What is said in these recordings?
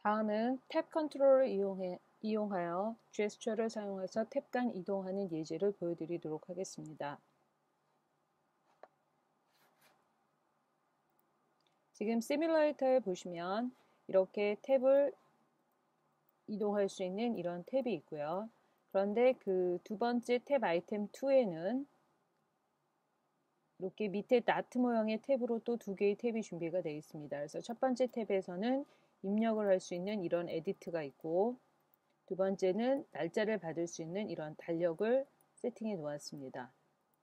다음은 탭 컨트롤을 이용하여 제스처를 사용해서 탭 간 이동하는 예제를 보여드리도록 하겠습니다. 지금 시뮬레이터에 보시면 이렇게 탭을 이동할 수 있는 이런 탭이 있고요. 그런데 그 두 번째 탭 아이템 2에는 이렇게 밑에 나트 모양의 탭으로 또 두 개의 탭이 준비가 되어 있습니다. 그래서 첫 번째 탭에서는 입력을 할 수 있는 이런 에디트가 있고, 두 번째는 날짜를 받을 수 있는 이런 달력을 세팅해 놓았습니다.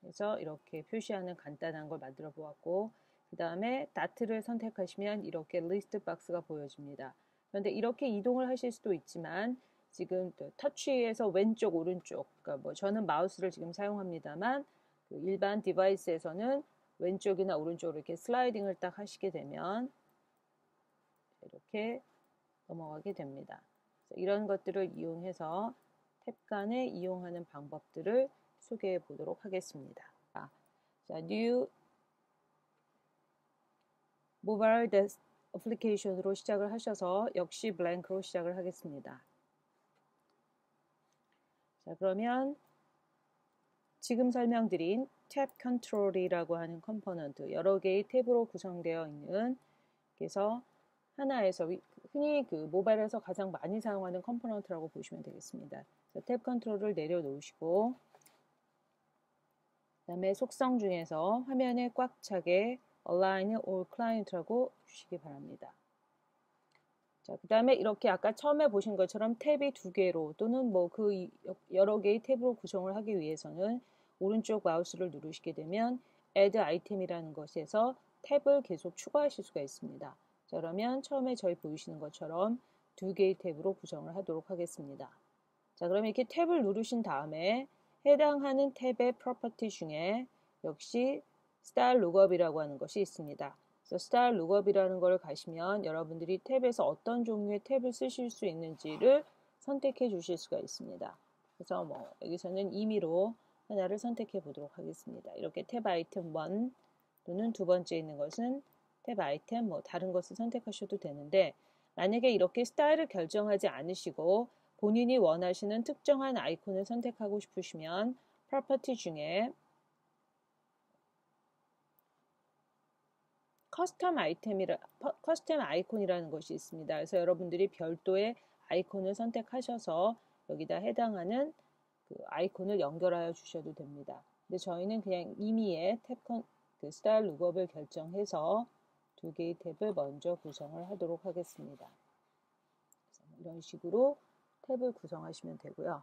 그래서 이렇게 표시하는 간단한 걸 만들어 보았고, 그 다음에 다트를 선택하시면 이렇게 리스트 박스가 보여집니다. 그런데 이렇게 이동을 하실 수도 있지만 지금 터치에서 왼쪽 오른쪽, 그러니까 뭐 저는 마우스를 지금 사용합니다만 그 일반 디바이스에서는 왼쪽이나 오른쪽으로 이렇게 슬라이딩을 딱 하시게 되면 이렇게 넘어가게 됩니다. 이런 것들을 이용해서 탭 간에 이용하는 방법들을 소개해 보도록 하겠습니다. 자, New Mobile Application으로 시작을 하셔서 역시 블랭크로 시작을 하겠습니다. 자, 그러면 지금 설명드린 탭 컨트롤이라고 하는 컴포넌트, 여러 개의 탭으로 구성되어 있는, 그래서 하나에서 흔히 그 모바일에서 가장 많이 사용하는 컴포넌트라고 보시면 되겠습니다. 탭 컨트롤을 내려놓으시고, 그 다음에 속성 중에서 화면에 꽉 차게 Align All Client라고 주시기 바랍니다. 자, 그 다음에 이렇게 아까 처음에 보신 것처럼 탭이 두 개로 또는 뭐 그 여러 개의 탭으로 구성을 하기 위해서는 오른쪽 마우스를 누르시게 되면 Add Item이라는 것에서 탭을 계속 추가하실 수가 있습니다. 자, 그러면 처음에 저희 보이시는 것처럼 두 개의 탭으로 구성을 하도록 하겠습니다. 자, 그러면 이렇게 탭을 누르신 다음에 해당하는 탭의 프로퍼티 중에 역시 Style Lookup이라고 하는 것이 있습니다. 그래서 Style Lookup이라는 걸 가시면 여러분들이 탭에서 어떤 종류의 탭을 쓰실 수 있는지를 선택해 주실 수가 있습니다. 그래서 뭐 여기서는 임의로 하나를 선택해 보도록 하겠습니다. 이렇게 탭 아이템 1 또는 두 번째 있는 것은 탭 아이템 뭐 다른 것을 선택하셔도 되는데, 만약에 이렇게 스타일을 결정하지 않으시고 본인이 원하시는 특정한 아이콘을 선택하고 싶으시면 프로퍼티 중에 커스텀 아이콘이라는 것이 있습니다. 그래서 여러분들이 별도의 아이콘을 선택하셔서 여기다 해당하는 그 아이콘을 연결하여 주셔도 됩니다. 근데 저희는 그냥 임의의 그 스타일 룩업을 결정해서 두 개의 탭을 먼저 구성을 하도록 하겠습니다. 이런 식으로 탭을 구성하시면 되고요.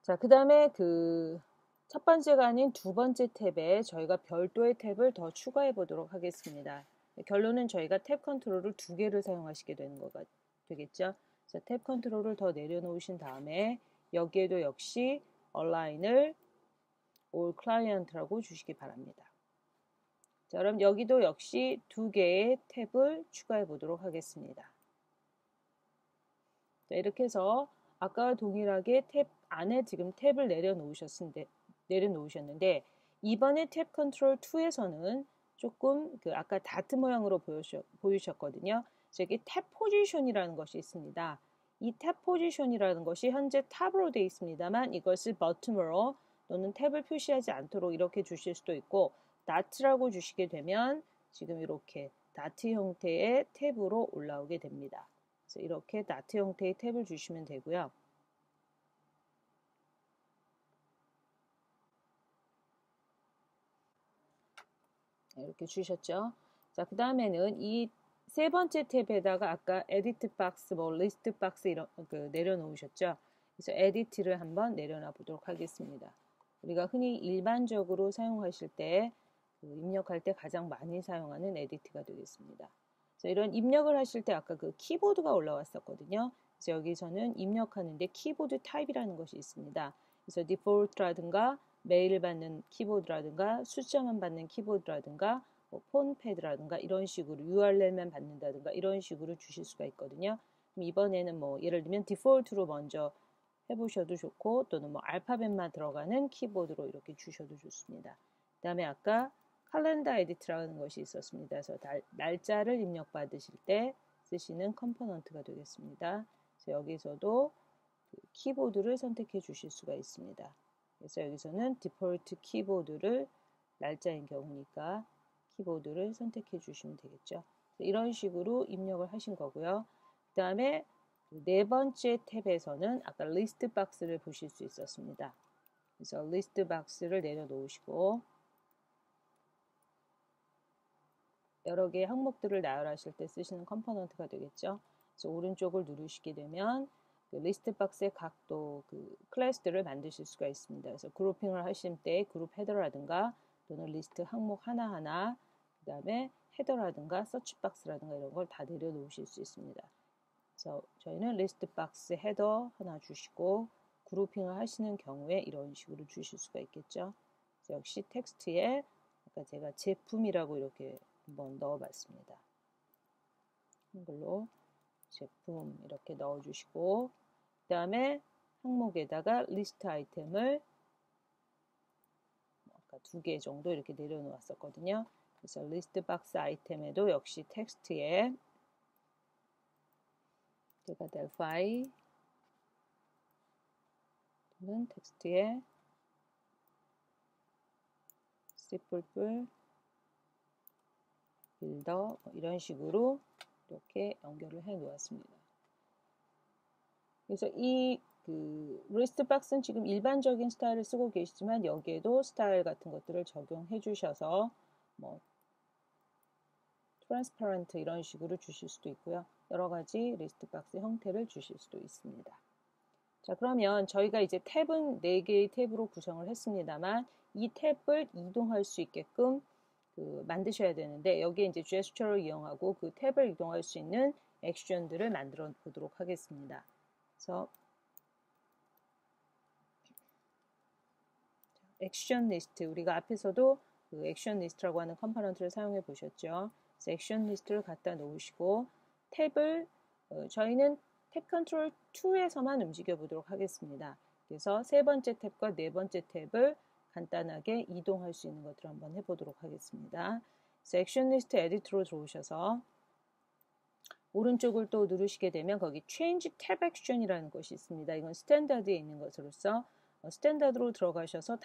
자, 그 다음에 그 첫 번째가 아닌 두 번째 탭에 저희가 별도의 탭을 더 추가해 보도록 하겠습니다. 결론은 저희가 탭 컨트롤을 두 개를 사용하시게 되는 거가 되겠죠. 그래서 탭 컨트롤을 더 내려놓으신 다음에 여기에도 역시 Align을 All Client라고 주시기 바랍니다. 자, 그럼 여기도 역시 두 개의 탭을 추가해 보도록 하겠습니다. 자, 이렇게 해서 아까와 동일하게 탭 안에 지금 탭을 내려놓으셨는데 이번에 탭 컨트롤 2에서는 조금 그 아까 다트 모양으로 보이셨거든요. 그래서 여기 탭 포지션이라는 것이 있습니다. 이 탭 포지션이라는 것이 현재 탑으로 되어 있습니다만 이것을 버튼으로 또는 탭을 표시하지 않도록 이렇게 주실 수도 있고, 다트라고 주시게 되면 지금 이렇게 다트 형태의 탭으로 올라오게 됩니다. 그래서 이렇게 다트 형태의 탭을 주시면 되고요. 이렇게 주셨죠. 자, 그 다음에는 이 세 번째 탭에다가 아까 에디트 박스, 뭐 리스트 박스 이런 그 내려놓으셨죠. 그래서 에디트를 한번 내려놔 보도록 하겠습니다. 우리가 흔히 일반적으로 사용하실 때 입력할 때 가장 많이 사용하는 에디트가 되겠습니다. 그래서 이런 입력을 하실 때 아까 그 키보드가 올라왔었거든요. 그래서 여기서는 입력하는데 키보드 타입이라는 것이 있습니다. 그래서 디폴트라든가 메일을 받는 키보드라든가 숫자만 받는 키보드라든가 뭐 폰패드라든가 이런 식으로 URL만 받는다든가 이런 식으로 주실 수가 있거든요. 그럼 이번에는 뭐 예를 들면 디폴트로 먼저 해보셔도 좋고 또는 뭐 알파벳만 들어가는 키보드로 이렇게 주셔도 좋습니다. 그 다음에 아까 칼렌더 에디트라는 것이 있었습니다. 그래서 날짜를 입력받으실 때 쓰시는 컴포넌트가 되겠습니다. 그래서 여기서도 그 키보드를 선택해 주실 수가 있습니다. 그래서 여기서는 디폴트 키보드를 날짜인 경우니까 키보드를 선택해 주시면 되겠죠. 이런 식으로 입력을 하신 거고요. 그 다음에 네 번째 탭에서는 아까 리스트 박스를 보실 수 있었습니다. 그래서 리스트 박스를 내려놓으시고 여러 개의 항목들을 나열하실 때 쓰시는 컴포넌트가 되겠죠. 그래서 오른쪽을 누르시게 되면 그 리스트 박스의 각도 그 클래스들을 만드실 수가 있습니다. 그래서 그룹핑을 하실 때 그룹 헤더라든가 또는 리스트 항목 하나하나 그 다음에 헤더라든가 서치 박스라든가 이런 걸 다 내려놓으실 수 있습니다. 그래서 저희는 리스트 박스 헤더 하나 주시고 그룹핑을 하시는 경우에 이런 식으로 주실 수가 있겠죠. 그래서 역시 텍스트에 아까 제가 제품이라고 이렇게 한번 넣어봤습니다. 한글로 제품 이렇게 넣어주시고 그 다음에 항목에다가 리스트 아이템을 아까 2개 정도 이렇게 내려놓았었거든요. 그래서 리스트 박스 아이템에도 역시 텍스트에 제가 델파이 또는 텍스트에 C++ 빌더 이런 식으로 이렇게 연결을 해 놓았습니다. 그래서 이 리스트 박스는 지금 일반적인 스타일을 쓰고 계시지만 여기에도 스타일 같은 것들을 적용해 주셔서 뭐 트랜스퍼런트 이런 식으로 주실 수도 있고요. 여러 가지 리스트 박스 형태를 주실 수도 있습니다. 자, 그러면 저희가 이제 탭은 4개의 탭으로 구성을 했습니다만 이 탭을 이동할 수 있게끔 만드셔야 되는데 여기에 이제 제스처를 이용하고 그 탭을 이동할 수 있는 액션들을 만들어 보도록 하겠습니다. 그래서 액션 리스트 우리가 앞에서도 그 액션 리스트라고 하는 컴포넌트를 사용해 보셨죠. 그래서 액션 리스트를 갖다 놓으시고 탭을 저희는 탭 컨트롤 2에서만 움직여 보도록 하겠습니다. 그래서 세 번째 탭과 네 번째 탭을 간단하게 이동할 수 있는 것들을 한번 해보도록 하겠습니다. 그래서 액션 리스트 에디터로 들어오셔서 오른쪽을 또 누르시게 되면 거기 Change Tab Action이라는 것이 있습니다. 이건 스탠다드에 있는 것으로서 스탠다드로 들어가셔서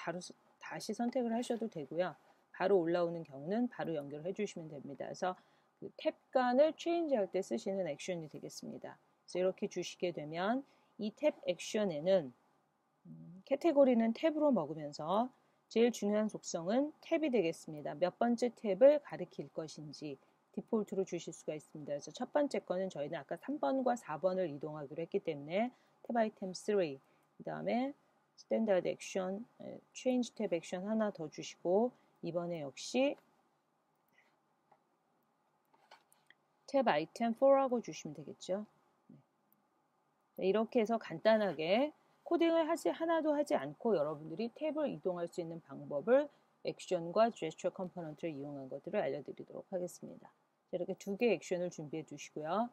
다시 선택을 하셔도 되고요. 바로 올라오는 경우는 바로 연결해 주시면 됩니다. 그래서 그 탭간을 체인지 할 때 쓰시는 액션이 되겠습니다. 그래서 이렇게 주시게 되면 이 탭 액션에는 카테고리는 탭으로 먹으면서 제일 중요한 속성은 탭이 되겠습니다. 몇 번째 탭을 가리킬 것인지 디폴트로 주실 수가 있습니다. 그래서 첫 번째 거는 저희는 아까 3번과 4번을 이동하기로 했기 때문에 탭 아이템 3, 그 다음에 스탠다드 액션, 체인지 탭 액션 하나 더 주시고 이번에 역시 탭 아이템 4라고 주시면 되겠죠. 이렇게 해서 간단하게 코딩을 하나도 하지 않고 여러분들이 탭을 이동할 수 있는 방법을 액션과 제스처 컴포넌트를 이용한 것들을 알려드리도록 하겠습니다. 이렇게 2개의 액션을 준비해 두시고요.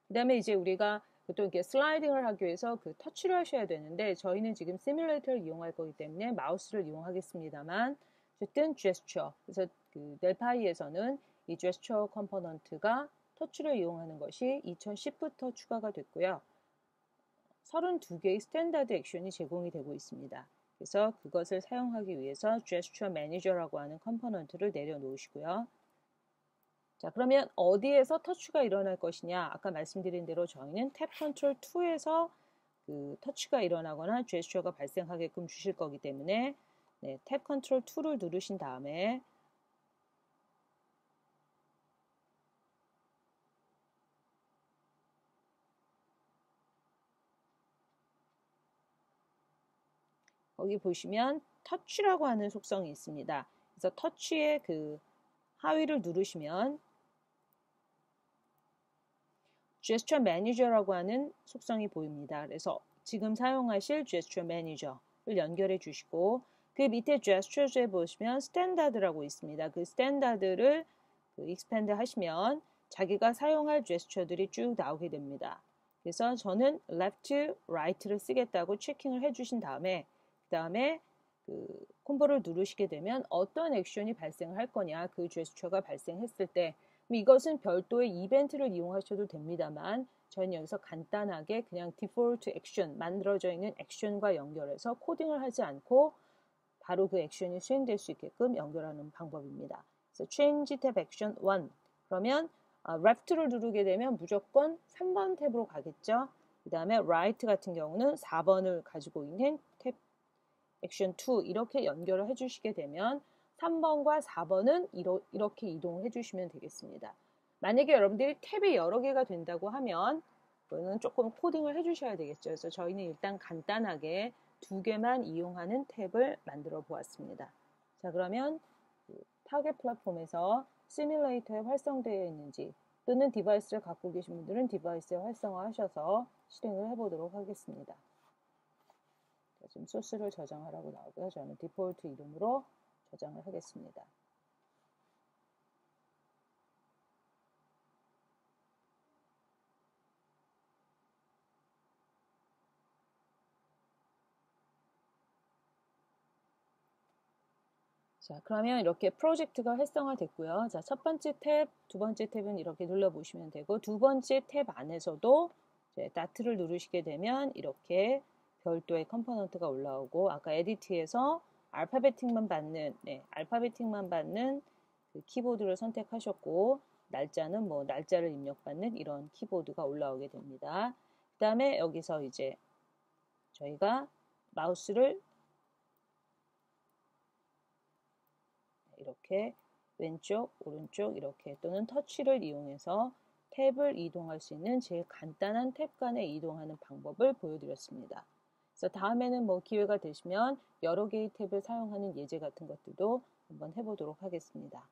그 다음에 이제 우리가 또 이렇게 슬라이딩을 하기 위해서 그 터치를 하셔야 되는데 저희는 지금 시뮬레이터를 이용할 거기 때문에 마우스를 이용하겠습니다만 어쨌든 제스처 그래서 그 델파이에서는 이 제스처 컴포넌트가 터치를 이용하는 것이 2010부터 추가가 됐고요. 32개의 스탠다드 액션이 제공이 되고 있습니다. 그래서 그것을 사용하기 위해서 제스처 매니저라고 하는 컴포넌트를 내려놓으시고요. 자, 그러면 어디에서 터치가 일어날 것이냐? 아까 말씀드린 대로 저희는 탭 컨트롤 2에서 그 터치가 일어나거나 제스처가 발생하게끔 주실 거기 때문에 탭 컨트롤 2를 누르신 다음에 거기 보시면 터치라고 하는 속성이 있습니다. 그래서 터치의 그 하위를 누르시면 제스처 매니저라고 하는 속성이 보입니다. 그래서 지금 사용하실 제스처 매니저를 연결해 주시고 그 밑에 제스처즈에 보시면 스탠다드라고 있습니다. 그 스탠다드를 익스펜드 하시면 자기가 사용할 제스처들이 쭉 나오게 됩니다. 그래서 저는 left, right를 쓰겠다고 체킹을 해주신 다음에 그 다음에 콤보를 누르시게 되면 어떤 액션이 발생을 할 거냐 그 제스처가 발생했을 때 이것은 별도의 이벤트를 이용하셔도 됩니다만 저희는 여기서 간단하게 그냥 디폴트 액션, 만들어져 있는 액션과 연결해서 코딩을 하지 않고 바로 그 액션이 수행될 수 있게끔 연결하는 방법입니다. 그래서 change tab action 1 그러면 left를 누르게 되면 무조건 3번 탭으로 가겠죠. 그 다음에 right 같은 경우는 4번을 가지고 있는 탭 액션 2 이렇게 연결을 해주시게 되면 3번과 4번은 이렇게 이동을 해주시면 되겠습니다. 만약에 여러분들이 탭이 여러 개가 된다고 하면 그거는 조금 코딩을 해주셔야 되겠죠. 그래서 저희는 일단 간단하게 2개만 이용하는 탭을 만들어 보았습니다. 자, 그러면 타겟 플랫폼에서 시뮬레이터에 활성되어 있는지 또는 디바이스를 갖고 계신 분들은 디바이스에 활성화하셔서 실행을 해보도록 하겠습니다. 자, 지금 소스를 저장하라고 나오고요. 저는 디폴트 이름으로 저장을 하겠습니다. 자, 그러면 이렇게 프로젝트가 활성화됐고요. 자, 첫 번째 탭, 두 번째 탭은 이렇게 눌러보시면 되고 두 번째 탭 안에서도 이제 다트를 누르시게 되면 이렇게 별도의 컴포넌트가 올라오고 아까 에디트에서 알파베틱만 받는 그 키보드를 선택하셨고 날짜는 뭐 날짜를 입력받는 이런 키보드가 올라오게 됩니다. 그 다음에 여기서 이제 저희가 마우스를 이렇게 왼쪽, 오른쪽 이렇게 또는 터치를 이용해서 탭을 이동할 수 있는 제일 간단한 탭 간에 이동하는 방법을 보여드렸습니다. 그래서 다음에는 뭐 기회가 되시면 여러 개의 탭을 사용하는 예제 같은 것들도 한번 해보도록 하겠습니다.